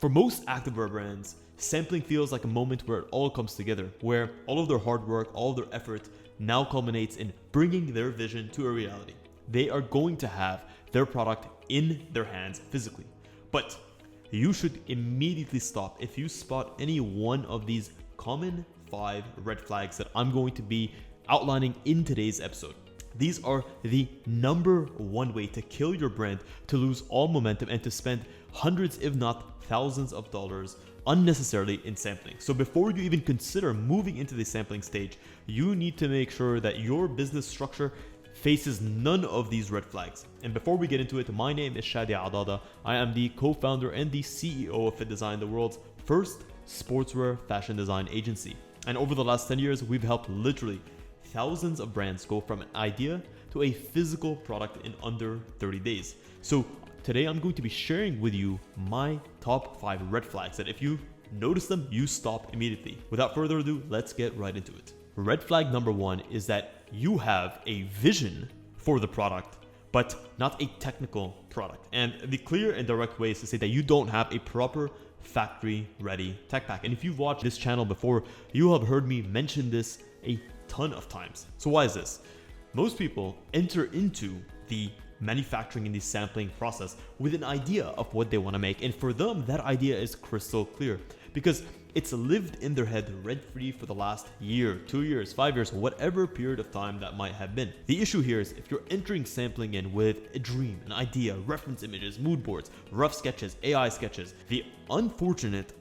For most activewear brands, sampling feels like a moment where it all comes together, where all of their hard work, all of their effort now culminates in bringing their vision to a reality. They are going to have their product in their hands physically. But you should immediately stop if you spot any one of these common 5 red flags that I'm going to be outlining in today's episode. These are the number one way to kill your brand, to lose all momentum, and to spend hundreds, if not thousands of dollars unnecessarily in sampling. So before you even consider moving into the sampling stage, you need to make sure that your business structure faces none of these red flags. And before we get into it, my name is Shadi Adada. I am the co-founder and the CEO of FittDesign, the world's first sportswear fashion design agency. And over the last 10 years, we've helped literally thousands of brands go from an idea to a physical product in under 30 days. So today I'm going to be sharing with you my top 5 red flags that if you notice them, you stop immediately. Without further ado, let's get right into it. Red flag number 1 is that you have a vision for the product, but not a technical product. And the clear and direct way is to say that you don't have a proper factory ready tech pack. And if you've watched this channel before, you have heard me mention this a ton of times. So why is this? Most people enter into the manufacturing and the sampling process with an idea of what they want to make. And for them, that idea is crystal clear because it's lived in their head rent-free for the last year, 2 years, 5 years, whatever period of time that might have been. The issue here is if you're entering sampling in with a dream, an idea, reference images, mood boards, rough sketches, AI sketches, the unfortunate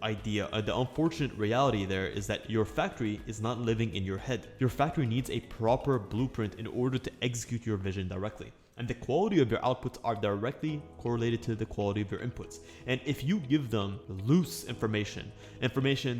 reality there is that your factory is not living in your head. Your factory needs a proper blueprint in order to execute your vision directly. And the quality of your outputs are directly correlated to the quality of your inputs. And if you give them loose information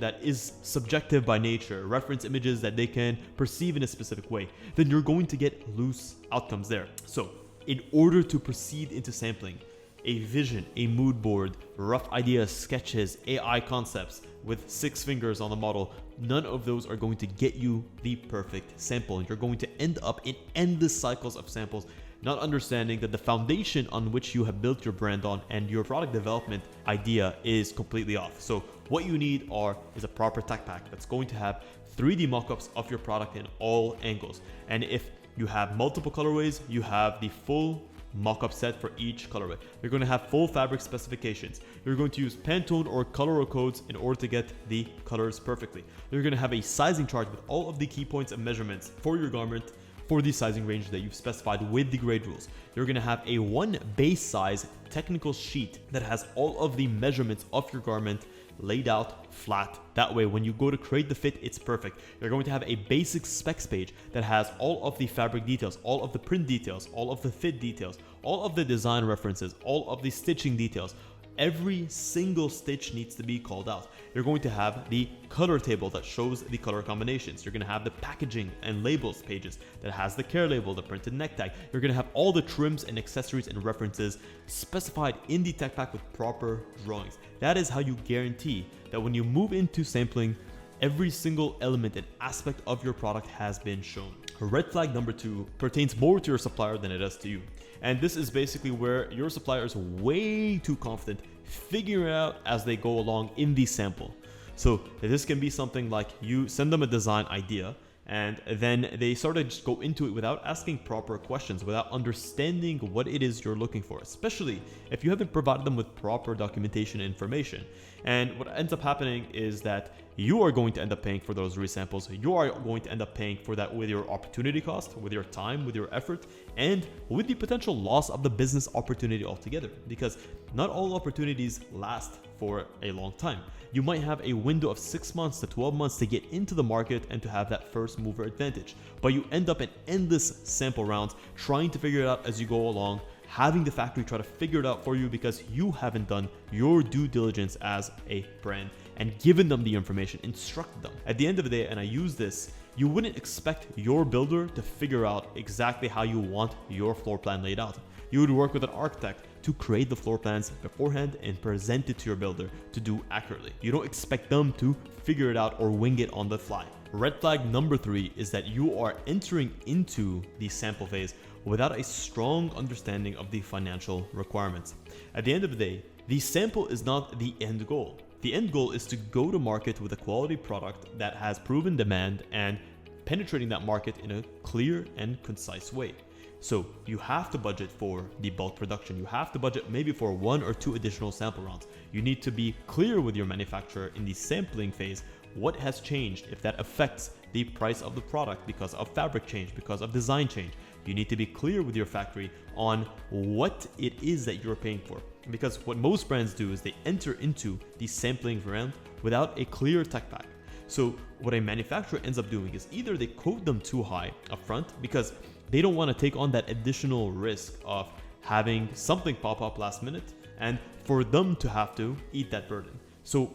that is subjective by nature, reference images that they can perceive in a specific way, then you're going to get loose outcomes there. So in order to proceed into sampling, a vision, a mood board, rough ideas, sketches, AI concepts with 6 fingers on the model, none of those are going to get you the perfect sample. And you're going to end up in endless cycles of samples, not understanding that the foundation on which you have built your brand on and your product development idea is completely off. So what you need is a proper tech pack that's going to have 3D mockups of your product in all angles. And if you have multiple colorways, you have the full mockup set for each colorway. You're going to have full fabric specifications. You're going to use Pantone or color codes in order to get the colors perfectly. You're going to have a sizing chart with all of the key points and measurements for your garment for the sizing range that you've specified with the grade rules. You're going to have a 1 base size technical sheet that has all of the measurements of your garment laid out flat. That way, when you go to create the fit, it's perfect. You're going to have a basic specs page that has all of the fabric details, all of the print details, all of the fit details, all of the design references, all of the stitching details. Every single stitch needs to be called out. You're going to have the color table that shows the color combinations. You're going to have the packaging and labels pages that has the care label, the printed neck tag. You're going to have all the trims and accessories and references specified in the tech pack with proper drawings. That is how you guarantee that when you move into sampling, every single element and aspect of your product has been shown. Red flag number 2 pertains more to your supplier than it does to you. And this is basically where your supplier is way too confident figuring it out as they go along in the sample. So this can be something like you send them a design idea and then they sort of just go into it without asking proper questions, without understanding what it is you're looking for, especially if you haven't provided them with proper documentation information. And what ends up happening is that you are going to end up paying for those resamples. You are going to end up paying for that with your opportunity cost, with your time, with your effort, and with the potential loss of the business opportunity altogether, because not all opportunities last for a long time. You might have a window of 6 months to 12 months to get into the market and to have that first mover advantage, but you end up in endless sample rounds trying to figure it out as you go along, having the factory try to figure it out for you because you haven't done your due diligence as a brand and given them the information, instructed them. At the end of the day, and I use this, you wouldn't expect your builder to figure out exactly how you want your floor plan laid out. You would work with an architect to create the floor plans beforehand and present it to your builder to do accurately. You don't expect them to figure it out or wing it on the fly. Red flag number 3 is that you are entering into the sample phase without a strong understanding of the financial requirements. At the end of the day, the sample is not the end goal. The end goal is to go to market with a quality product that has proven demand and penetrating that market in a clear and concise way. So you have to budget for the bulk production. You have to budget maybe for 1 or 2 additional sample rounds. You need to be clear with your manufacturer in the sampling phase what has changed, if that affects the price of the product because of fabric change, because of design change. You need to be clear with your factory on what it is that you're paying for. Because what most brands do is they enter into the sampling round without a clear tech pack. So what a manufacturer ends up doing is either they quote them too high upfront because they don't want to take on that additional risk of having something pop up last minute and for them to have to eat that burden. So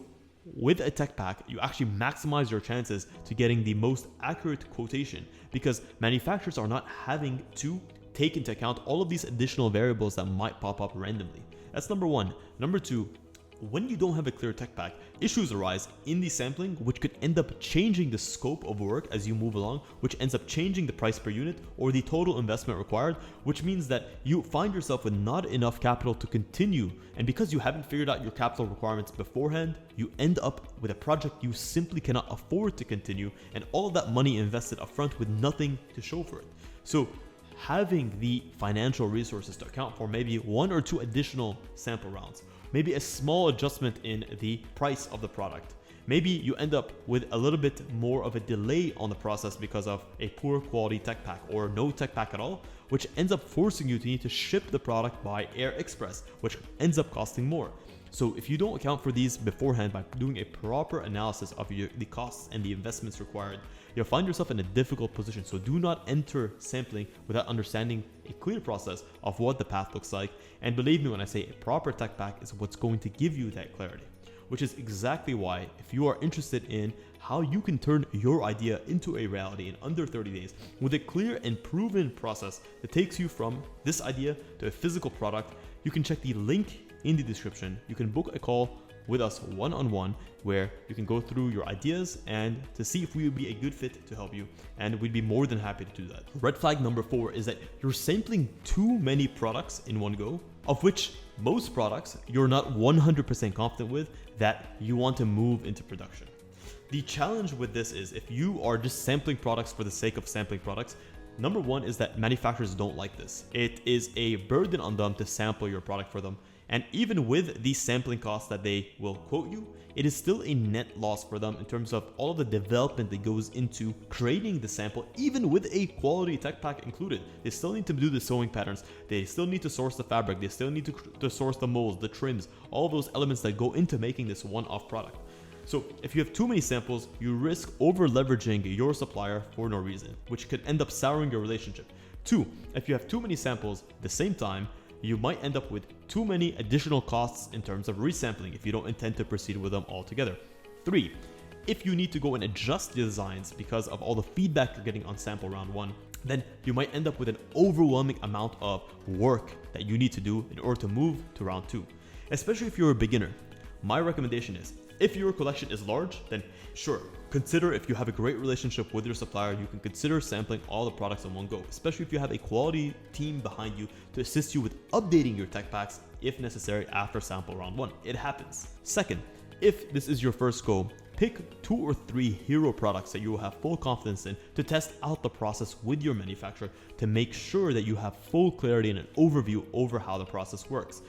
with a tech pack, you actually maximize your chances to getting the most accurate quotation because manufacturers are not having to take into account all of these additional variables that might pop up randomly. That's number one. Number two, when you don't have a clear tech pack, issues arise in the sampling, which could end up changing the scope of work as you move along, which ends up changing the price per unit or the total investment required, which means that you find yourself with not enough capital to continue. And because you haven't figured out your capital requirements beforehand, you end up with a project you simply cannot afford to continue, and all of that money invested upfront with nothing to show for it. So having the financial resources to account for maybe 1 or 2 additional sample rounds, maybe a small adjustment in the price of the product. Maybe you end up with a little bit more of a delay on the process because of a poor quality tech pack or no tech pack at all, which ends up forcing you to need to ship the product by air express, which ends up costing more. So if you don't account for these beforehand by doing a proper analysis of the costs and the investments required, you'll find yourself in a difficult position. So do not enter sampling without understanding a clear process of what the path looks like. And believe me when I say a proper tech pack is what's going to give you that clarity, which is exactly why if you are interested in how you can turn your idea into a reality in under 30 days with a clear and proven process that takes you from this idea to a physical product, you can check the link in the description. You can book a call with us one-on-one where you can go through your ideas and to see if we would be a good fit to help you, and we'd be more than happy to do that. Red flag number 4 is that you're sampling too many products in one go, of which most products you're not 100% confident with that you want to move into production. The challenge with this is if you are just sampling products for the sake of sampling products, number one is that manufacturers don't like this. It is a burden on them to sample your product for them. And even with the sampling costs that they will quote you, it is still a net loss for them in terms of all of the development that goes into creating the sample, even with a quality tech pack included. They still need to do the sewing patterns. They still need to source the fabric. They still need to source the molds, the trims, all those elements that go into making this one-off product. So if you have too many samples, you risk over leveraging your supplier for no reason, which could end up souring your relationship. 2, if you have too many samples at the same time, you might end up with too many additional costs in terms of resampling if you don't intend to proceed with them altogether. 3, if you need to go and adjust the designs because of all the feedback you're getting on sample round 1, then you might end up with an overwhelming amount of work that you need to do in order to move to round 2. Especially if you're a beginner, my recommendation is, if your collection is large, then sure, consider if you have a great relationship with your supplier, you can consider sampling all the products in one go, especially if you have a quality team behind you to assist you with updating your tech packs if necessary after sample round 1. It happens. Second, if this is your first go, pick 2 or 3 hero products that you will have full confidence in to test out the process with your manufacturer to make sure that you have full clarity and an overview over how the process works.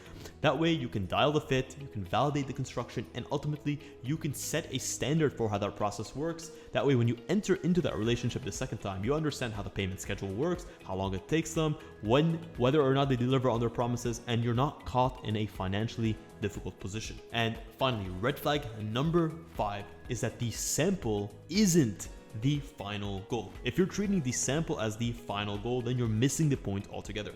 That way you can dial the fit, you can validate the construction, and ultimately you can set a standard for how that process works. That way when you enter into that relationship the second time, you understand how the payment schedule works, how long it takes them, whether or not they deliver on their promises, and you're not caught in a financially difficult position. And finally, red flag number 5 is that the sample isn't the final goal. If you're treating the sample as the final goal, then you're missing the point altogether.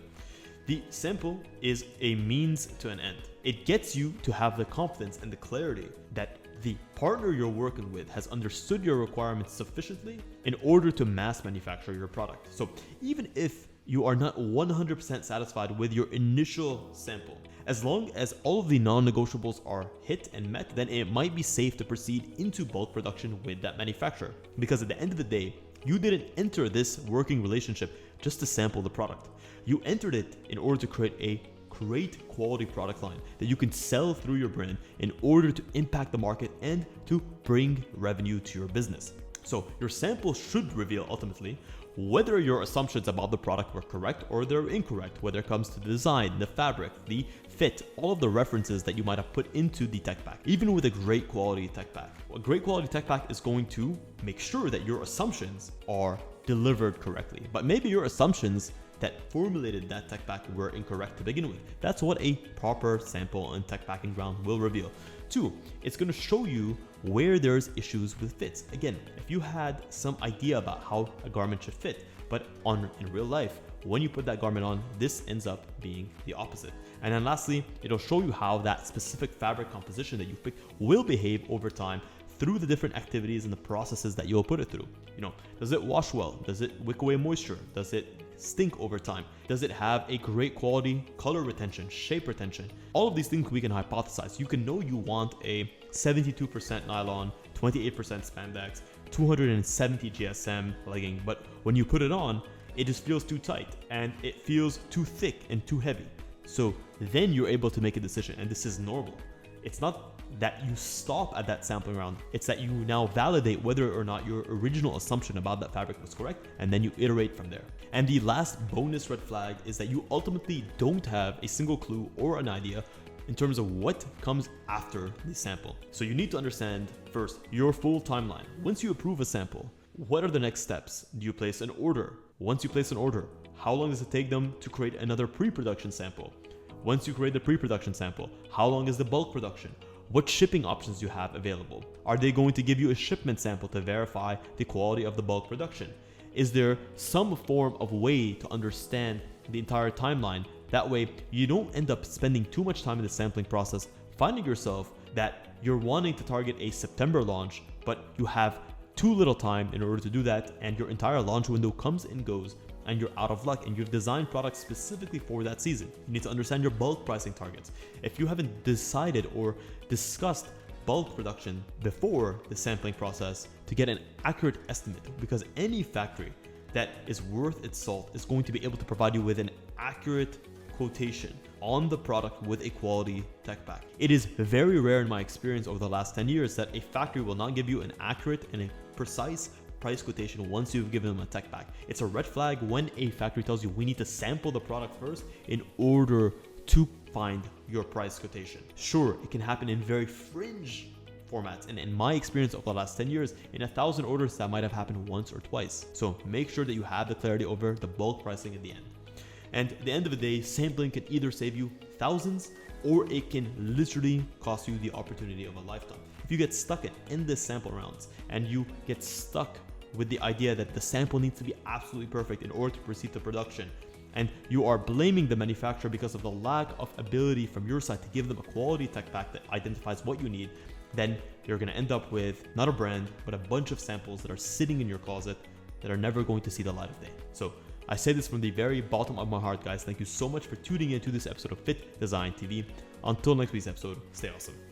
The sample is a means to an end. It gets you to have the confidence and the clarity that the partner you're working with has understood your requirements sufficiently in order to mass manufacture your product. So even if you are not 100% satisfied with your initial sample, as long as all of the non-negotiables are hit and met, then it might be safe to proceed into bulk production with that manufacturer. Because at the end of the day, you didn't enter this working relationship just to sample the product. You entered it in order to create a great quality product line that you can sell through your brand in order to impact the market and to bring revenue to your business. So your sample should reveal ultimately whether your assumptions about the product were correct or they're incorrect, whether it comes to the design, the fabric, the fit, all of the references that you might have put into the tech pack. Even with a great quality tech pack, a great quality tech pack is going to make sure that your assumptions are delivered correctly. But maybe your assumptions that formulated that tech pack were incorrect to begin with. That's what a proper sample and tech packing round will reveal. 2, it's going to show you where there's issues with fits. Again, if you had some idea about how a garment should fit, but in real life, when you put that garment on, this ends up being the opposite. And then lastly, it'll show you how that specific fabric composition that you picked will behave over time through the different activities and the processes that you'll put it through. Does it wash well? Does it wick away moisture? Does it stink over time? Does it have a great quality color retention, shape retention? All of these things we can hypothesize. You can know you want a 72% nylon, 28% spandex, 270 GSM legging, but when you put it on, it just feels too tight and it feels too thick and too heavy. So then you're able to make a decision, and this is normal. It's not that you stop at that sampling round, it's that you now validate whether or not your original assumption about that fabric was correct, and then you iterate from there. And the last bonus red flag is that you ultimately don't have a single clue or an idea in terms of what comes after the sample. So you need to understand first your full timeline. Once you approve a sample, what are the next steps? Do you place an order? Once you place an order, how long does it take them to create another pre-production sample? Once you create the pre-production sample, how long is the bulk production? What shipping options do you have available? Are they going to give you a shipment sample to verify the quality of the bulk production? Is there some form of way to understand the entire timeline? That way you don't end up spending too much time in the sampling process, finding yourself that you're wanting to target a September launch, but you have too little time in order to do that, and your entire launch window comes and goes, and you're out of luck, and you've designed products specifically for that season. You need to understand your bulk pricing targets. If you haven't decided or discussed bulk production before the sampling process to get an accurate estimate, because any factory that is worth its salt is going to be able to provide you with an accurate quotation on the product with a quality tech pack. It is very rare in my experience over the last 10 years that a factory will not give you an accurate and a precise price quotation once you've given them a tech pack. It's a red flag when a factory tells you we need to sample the product first in order to find your price quotation. Sure, it can happen in very fringe formats, and in my experience over the last 10 years, in 1,000 orders that might have happened once or twice. So make sure that you have the clarity over the bulk pricing at the end. And at the end of the day, sampling can either save you thousands or it can literally cost you the opportunity of a lifetime. If you get stuck in endless sample rounds and you get stuck with the idea that the sample needs to be absolutely perfect in order to proceed to production, and you are blaming the manufacturer because of the lack of ability from your side to give them a quality tech pack that identifies what you need, then you're going to end up with not a brand, but a bunch of samples that are sitting in your closet that are never going to see the light of day. So I say this from the very bottom of my heart, guys. Thank you so much for tuning in to this episode of FittDesign TV. Until next week's episode, stay awesome.